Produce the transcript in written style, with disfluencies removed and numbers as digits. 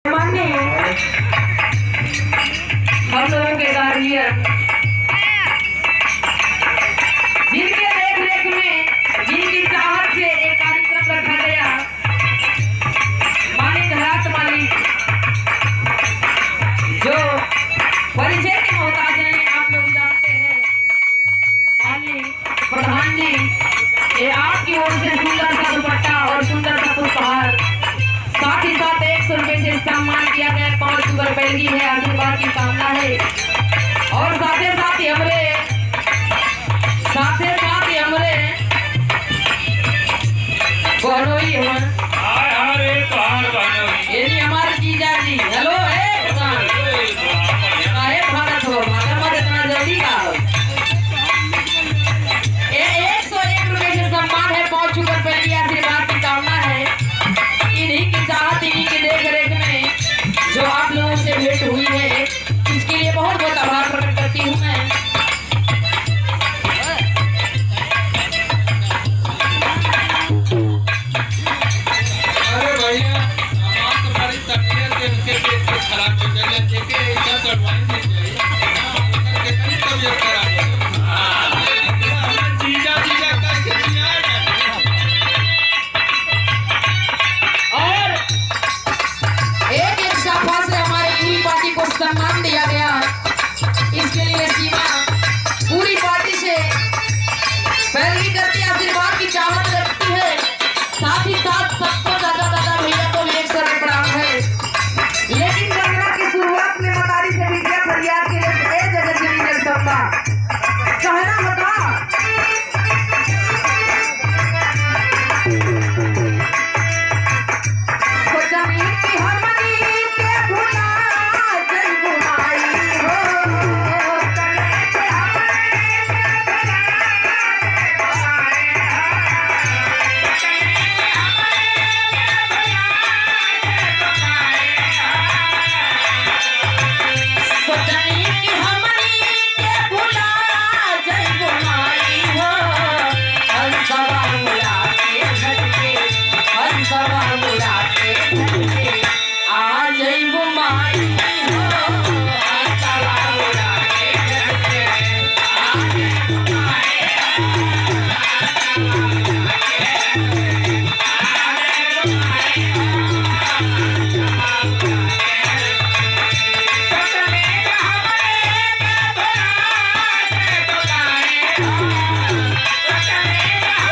माननीय हम लोगों के गार्जियन जिनके देख रेख में, जिनकी चाहत से एक कार्यक्रम रखा गया, मालिक रात मालिक जो परिचय के मोहताज हैं, आप लोग जानते हैं। मालिक प्रधान जी, ये आपकी ओर से सुंदर सा दुपट्टा और सुंदर सा पुष्पहार, साथ ही साथ 100 रुपए से सम्मान किया गया। 500 रुपए की है, आशीर्वाद की कामना है। और साथ ही साथ हमरे बहनोई हमन हमारे जीजा जी। हेलो भारत हो मत इतना जल्दी का 101 रुपए से सम्मान है। 500 रुपए की आशीर्वाद की कामना है। इन्हीं की चाहत, इन्हीं की देख रेख में जो आप लोगों से भेंट हुई है, इसके लिए बहुत बहुत आभार प्रकट करती हूँ मैं। अरे भैया, हमारी तुम्हारी तबीयत देख के खराब हो गई, देखे